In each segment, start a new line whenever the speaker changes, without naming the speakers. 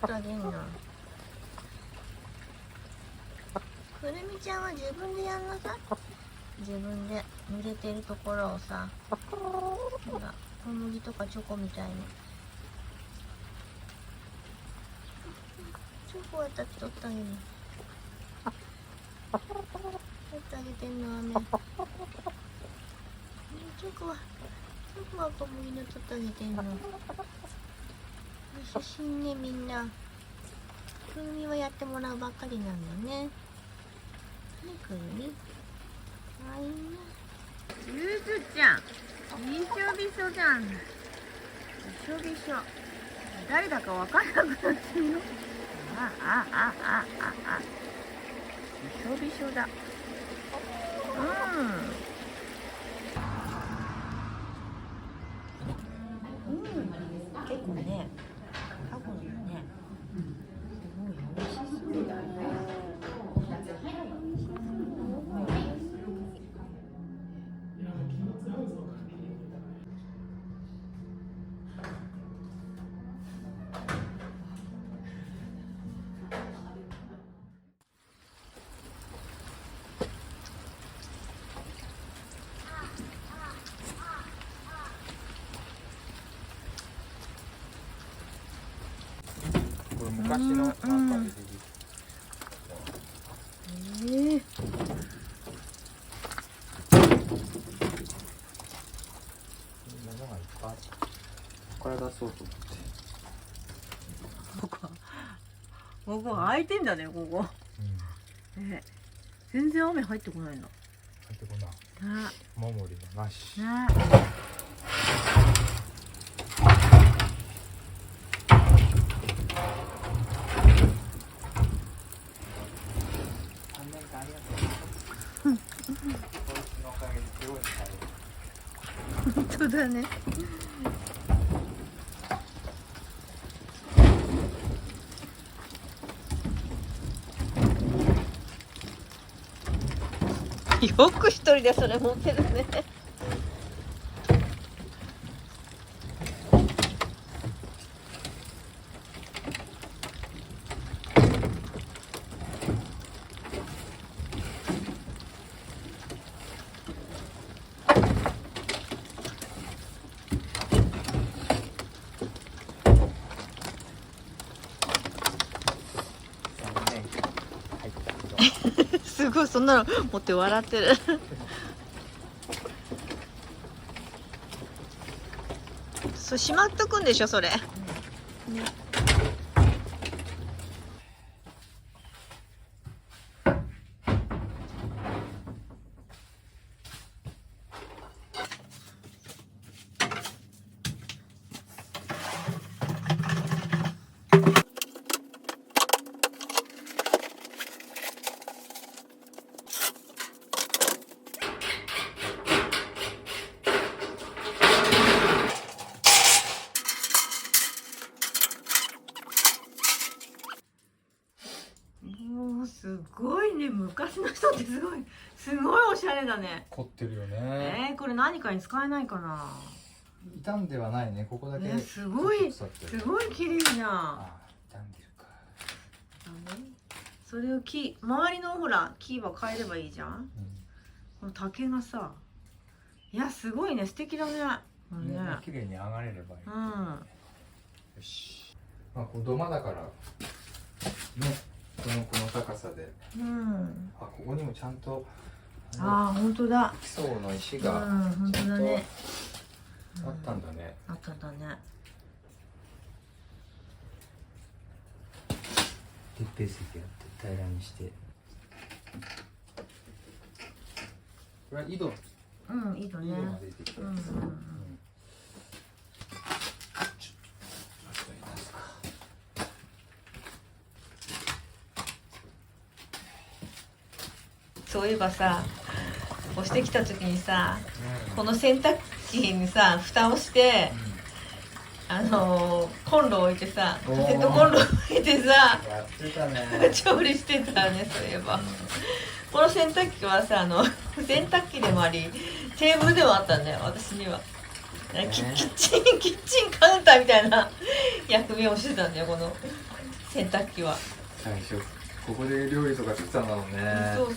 ってあげんな。くるみちゃんは自分でやんなさい。自分で濡れてるところをさ、ほら小麦とかチョコみたいに。チョコやったら取ってあげるの。取ってあげてんの雨。チョコは小麦の取ってあげてんの。優しいねみんな。くるみはやってもらうばっかりなんだよね。ね、くるみ。かわいいね。ゆずちゃん、びしょびしょじゃん。びしょびしょ。誰だかわからなくなってるよ。びしょびしょだ。結構ね、タコのね、すごい美味しそうだね。
これ昔のなんかこれ出そうと思って。
ここ開いてんだね、ここ。全然雨入ってこないの。
入ってこない。守りがなし。
本当だね。よく一人でそれ持ってるね。すごい、そんなの持って笑ってる。そう、しまっとくんでしょそれ、ね。すごいね、昔の人ってすごいおしゃれだね。
凝ってるよね。
これ何かに使えないかな。
傷んではないね、ここだけ。
すごい綺麗じゃん。
傷んでるか。
それを周りのほら木は変えればいいじゃん。この竹がさ、いやすごいね、素敵だね。
綺麗に上がれればいい。よし。まあこの土間だからね、この高さで。ここにもちゃんと。
本当だ。
基礎の石が
本当だね。
あったんだね。
あったんだね。
鉄平石やって平らにして。これは井戸。
井戸ね。
井戸が出てきたやつ。
そういえばさ、押してきた時にさ、この洗濯機にさ蓋をして、コンロ置いてさ、カセットコンロ置いてさ、
やってたね。
調理してたね。そういえばこの洗濯機はさ、洗濯機でもありテーブルでもあったんだよ、私には。キッチンカウンターみたいな役目をしてたんだよ、この洗濯機は。
最初ここで料理とかしてたのね。
そう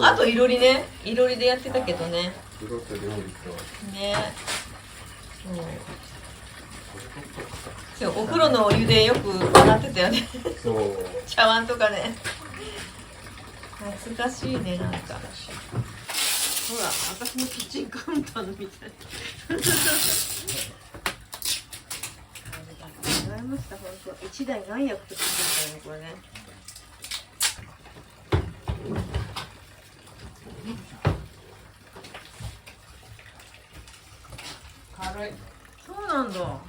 あといろりね、いろりでやってたけどね。
風呂と料理と
ね。そうお風呂のお湯でよく洗ってたよね。
そう
茶碗とかね。懐かしいね、なんか。ほら、私のキッチンカウンターのみたい。ありがとうございました。本当一台何役と聞いてたよね、これね。軽い。そうなんだ。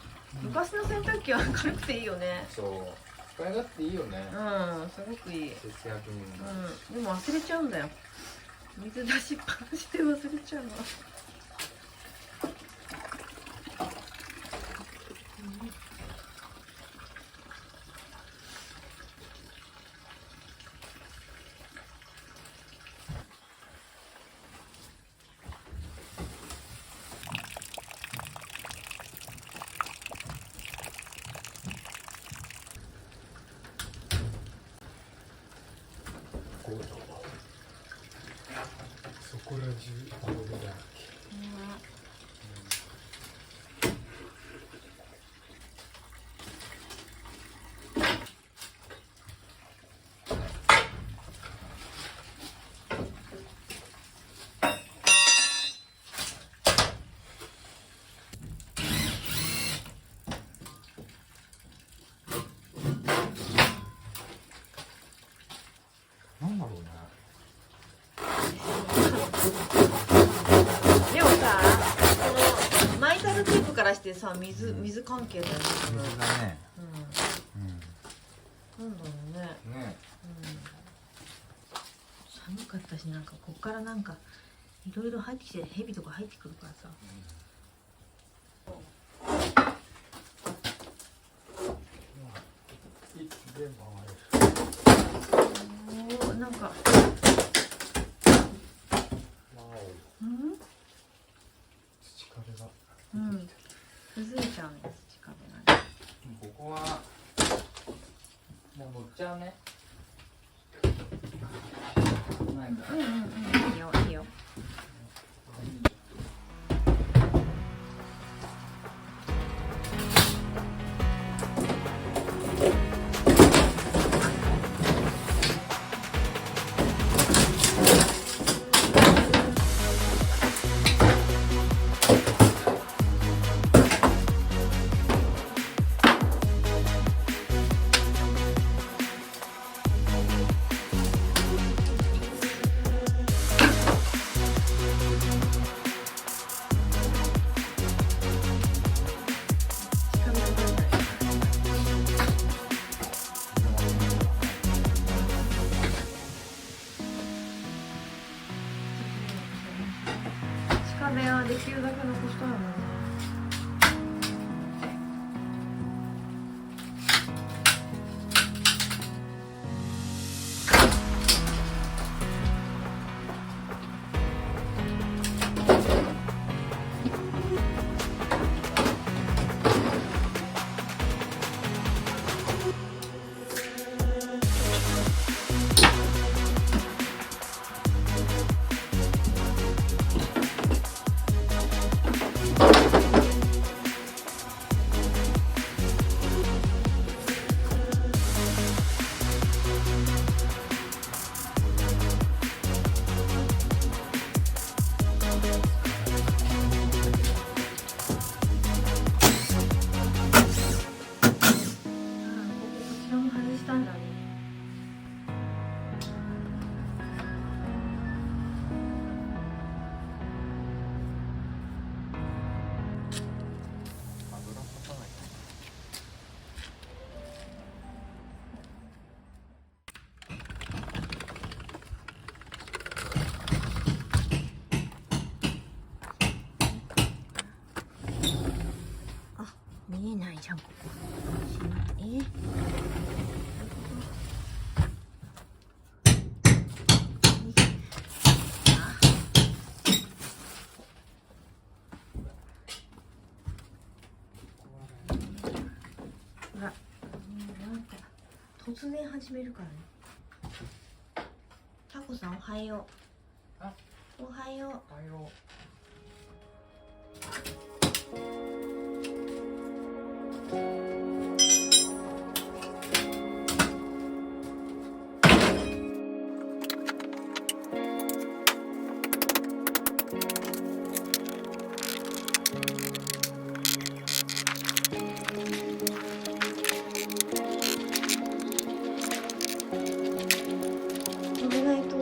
昔の洗濯機は軽くていいよね。
そう使い勝手いいよね。
うん、すごくいい。
節約にもなるし。
でも忘れちゃうんだよ。水出しっぱなしで忘れちゃうの。
そこら中ゴールだらけ。なんだろうね。
でもさ、この巻いたテープからしてさ、水関係だよね。
水だね。
なんだろうね。
ね。
寒かったし、なんかこっからなんかいろいろ入ってきて、蛇とか入ってくるからさ。
いつでも
おお、なんか。
土壁が。
崩れちゃうんです、土壁がね。
ここは。もう乗っちゃうね。ないか。
いいよ、いいよ。壁はできるだけ残したいもんね。見えないじゃん、ここ。ほら、突然始めるからね。タコさんおはよう。
あ、
おはよう。
おはよ
お願いと。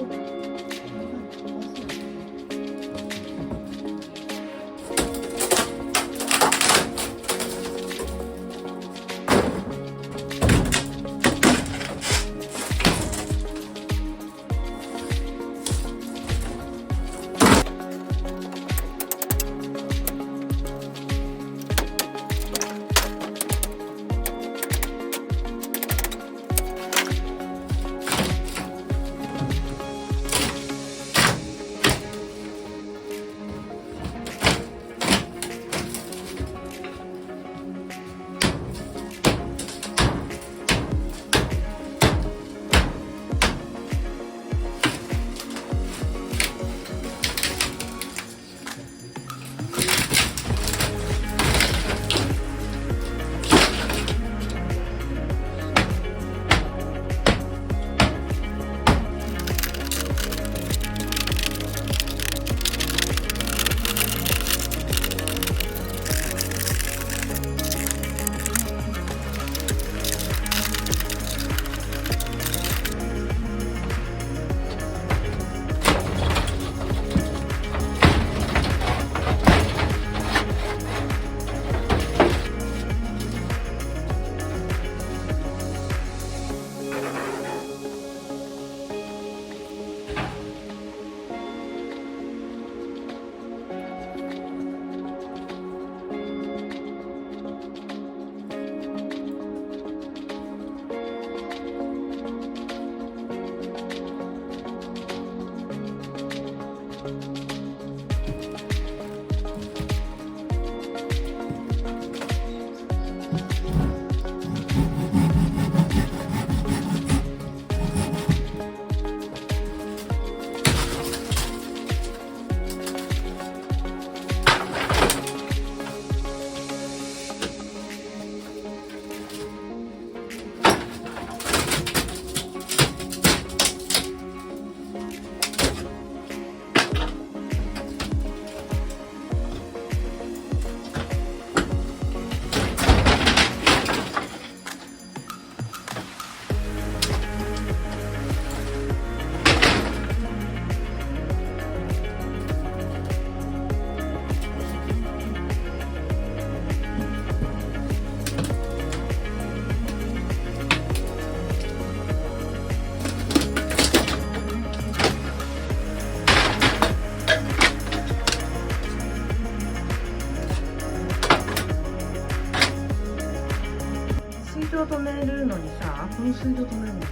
水道止めるのにさ、この水道止めるのにさ、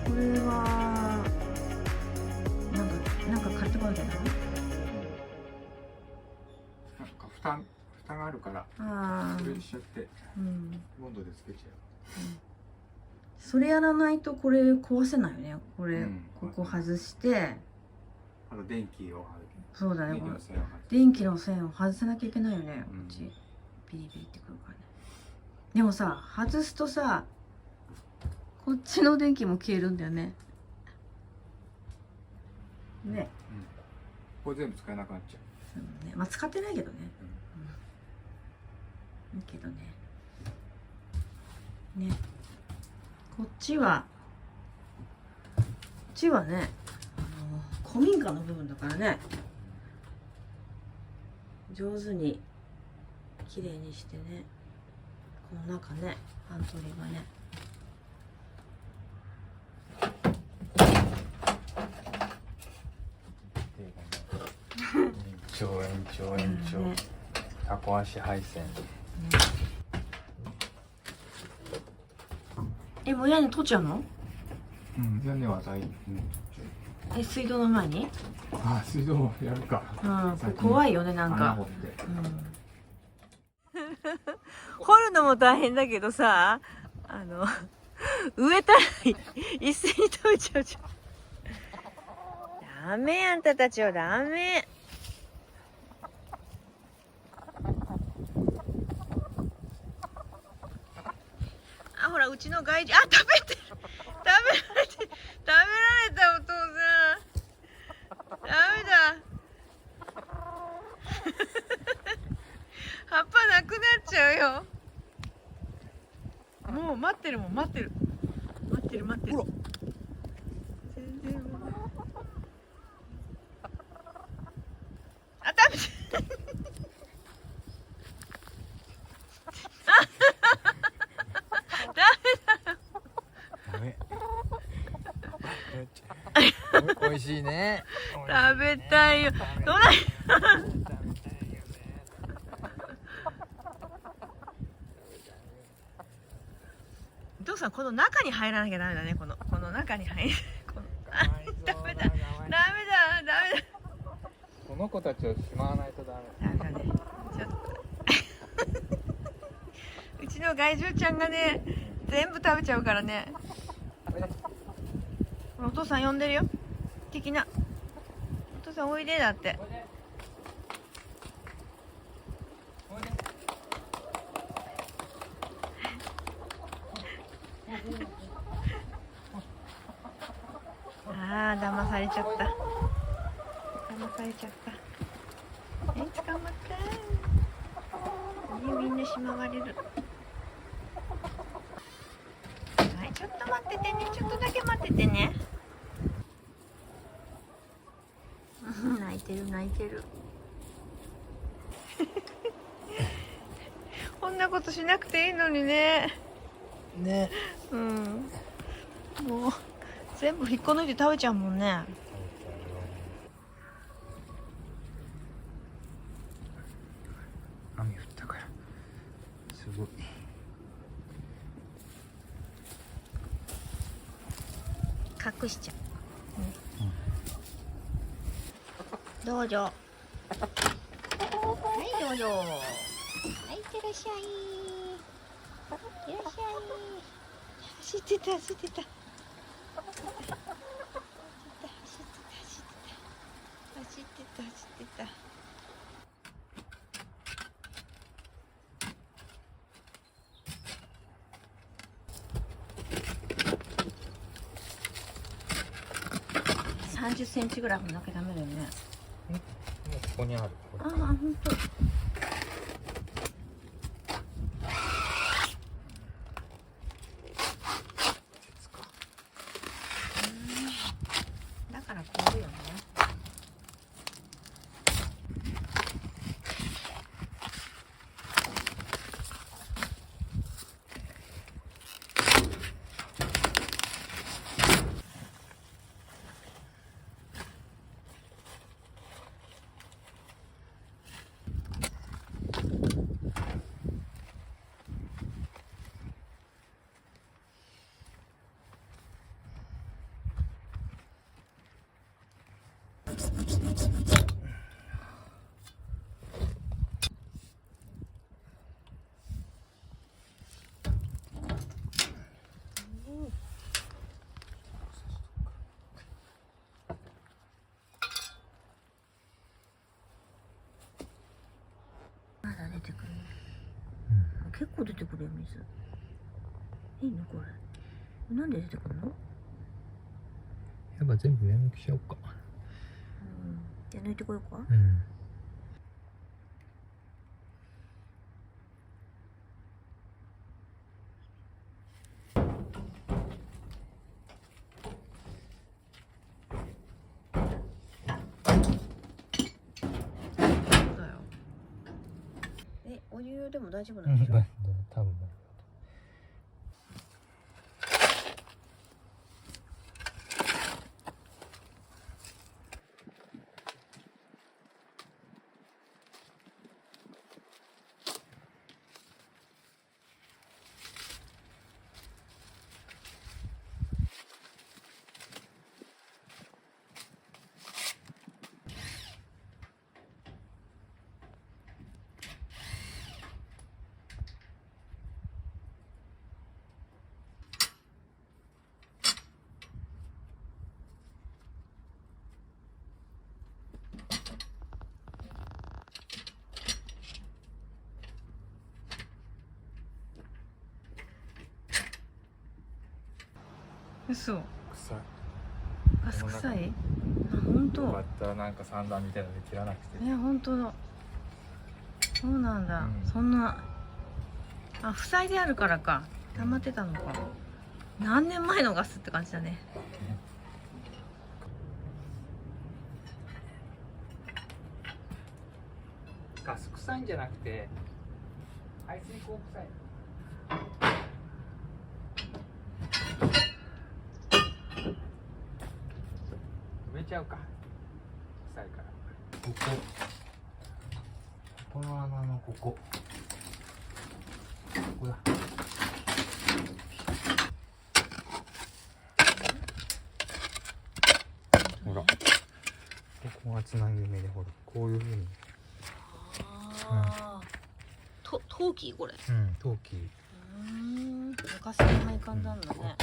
これはなんか買ってこなきゃダメ？
う。なんか蓋があるから
ああ、
それにしちゃって、
うん、
温度でつけちゃ
それやらないとこれ壊せないよね。これ、
うん
ここ外して、
う。電気を
そうだね。
電気の線を
電気の線を外さなきゃいけないよね。こ
うん
っちビリビリってくるからね。でもさ、外すとさ、こっちの電気も消えるんだよね。ね。
これ全部使えなくなっちゃう。
そうね。まあ使ってないけどね。いいけどね。ね。こっちはね、古民家の部分だからね。上手に綺麗にしてね。この中ね、パントリーがね。
延長、
ね、
タコ足配線。
もう屋根取っちゃうの？
屋根は大
水道の前に？
水道やるか。
怖いよね、なんか。
穴掘って。
掘るのも大変だけどさ、植えたら一斉に食べちゃうじゃん。ダメ、あんたたちはダメ。あ、ほら、うちの害獣、あ、食べてる。食べられて、食べられた、お父さん。ダメだ。葉っぱなくなっちゃうよ。もう待ってるもん、待ってる。待ってる、待ってる。全然。あ、食べて。
おいしいね。
食べたいよ。どない。お父さん、この中に入らなきゃダメだね。この中に入る。ダメだ。ダメだ。ダメだ。
この子たちをしまわないとダメ。
ダメだね。ちょっと。うちの害獣ちゃんがね、全部食べちゃうからね。お父さん呼んでるよ。的な。お父さんおいでだって。ああ、騙されちゃった。騙されちゃった。捕まった。みんなしまわれる。はい、ちょっと待っててね。ちょっとだけ待っててね。泣いてる泣いてる。こんなことしなくていいのにね。
ね。
うん。もう全部引っこ抜いて食べちゃうもんね。
雨降ったからすごい。
隠しちゃう。どうぞ。はい、どうぞ。はい、いってらっしゃい。いってらっしゃい。走ってた、走ってた。走ってた。30センチぐらいなきゃダメだよね。
もうここにある。
ああ、本当。だから凍るよね。まだ出てくる。結構出てくるよ、水。いいのこれ。なんで出てくるの？
やっぱ全部上向きしようか。
じゃあ抜いてこようか。お湯でも大丈夫なんでしょ？
多分。
嘘。
臭い。
ガス臭い？あ、本当。
よかったなんか三段みたいなので切らなくて。
本当だ。そうなんだ。
うん
そんな。あ、塞いであるからか。溜まってたのか。何年前のガスって感じだね。
ガス臭いんじゃなくて排水口臭い。埋めちゃうか。臭いから。この穴のここだ。ほら、ここがつなぎ目で、ほらこういうふうに。
ああ。陶器これ。
陶器。
昔の配管なんだね。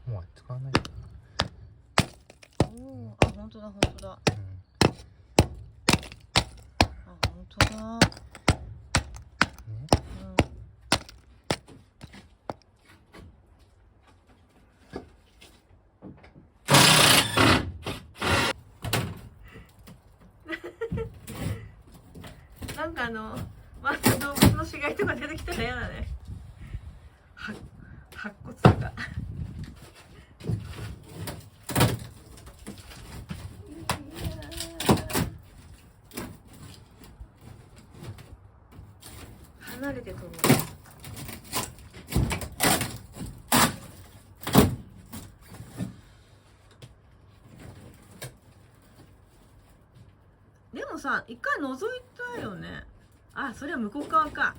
もう使わない。
おお、あ、本当だ本当だ。あ、本当だ。なんかまた動物の死骸とか出てきたら嫌だね。白骨とか。離れて飛ぶ。でもさ、一回覗いたよね。あ、それは向こう側か。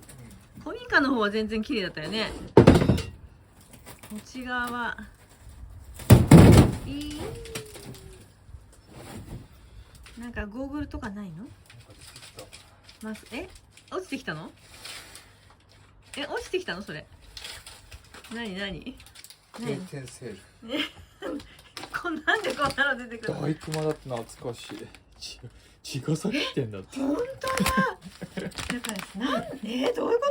古民家の方は全然綺麗だったよね。こっち側は。なんかゴーグルとかないの？落ちてきたの？落ちてきたのそれ。何？
定点セール。
なんでこんなの出てくるの？
大熊だって懐かしい。茅ヶ崎店だって。
本当だ。だからどういうこ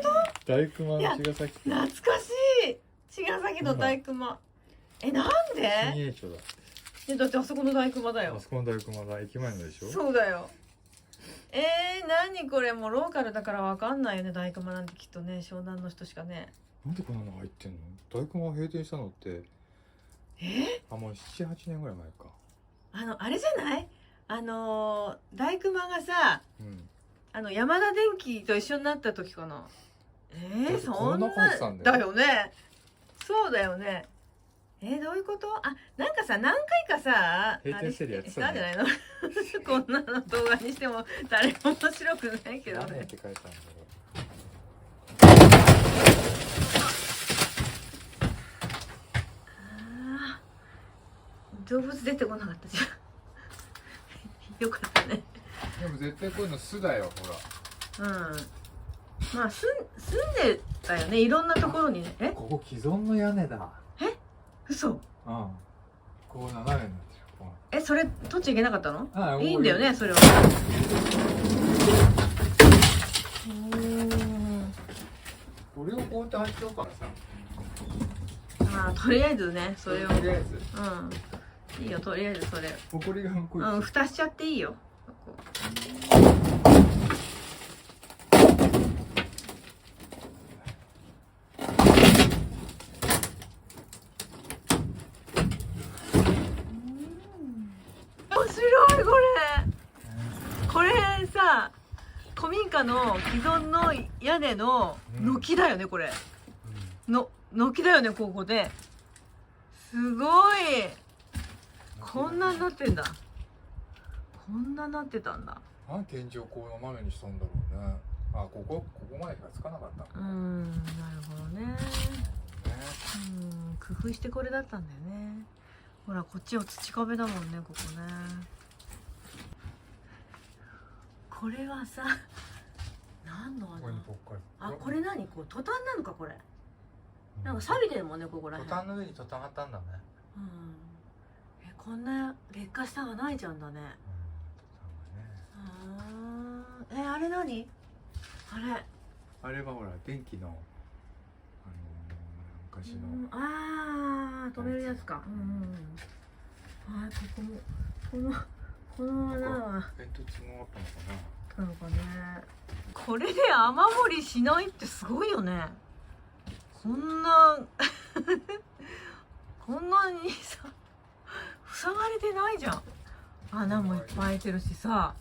と？
大熊の茅ヶ崎店。
懐かしい。茅ヶ崎の大熊。なんで？
新栄町だ。
だってあそこの大熊だよ。
あそこの大熊だ。駅前のでしょ。
そうだよ。何これ、もうローカルだからわかんないよね。大熊なんてきっとね、湘南の人しかね。
なんでこんなの入ってんの？大熊が閉店したのってもう7、8年ぐらい前か。
あれじゃない？大熊がさ、山田電機と一緒になった時かな。そんなだよね。そうだよね。どういうこと？なんかさ、何回かさ、
閉店セールやってたね。
したんじゃないの？こんなの動画にしても誰も面白くないけどね。
って書いてあるんだ
動物出てこなかったじゃん。よかったね。
でも絶対こういうの巣だよ、ほら。
まあ住んでたよね、いろんなところにね。
ここ既存の屋根だ。
嘘。
こう斜めになってる。
それ取っちゃいけなかったの？いいんだよね、それは。
これをこうやって入っちゃうからさ。
とりあえずね、それを。
とりあえず。
いいよ、とりあえずそれ。
ほこりがこい。
蓋しちゃっていいよ。面白いこれさ、古民家の既存の屋根の軒だよねこれ。軒だよね、ここで。すごい。こんなになってんだ。こんなになってたんだ。
なんで天井こう斜めにしたんだろうね。ここまでしかつかなかった。
なるほどね。工夫してこれだったんだよね。ほら、こっちは土壁だもんね、ここね。これはさ、何の穴？これ何？こうトタンなのかこれ。なんか錆びてるもんね、ここら辺。
トタンの上にトタン貼ったんだね。
こんな劣化したがないじゃんだね。あれ何？あれ
はほら電気のなんか昔の、
ああ、止めるやつか。ああ、この穴は
煙突もあったのかな。
なのかね。これで雨漏りしないってすごいよね。こんなこんなにさ塞がれてないじゃん。穴もいっぱい開いてるしさ、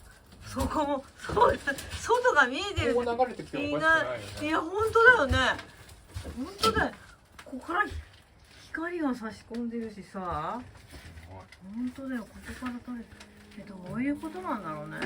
そこもそう外が見えてる。
ここ流れてきてもおかしくないよね。
いや本当だよね。本当だよ。ここから光が差し込んでるしさ。本当だよ。ここから取れてどういうことなんだろうね。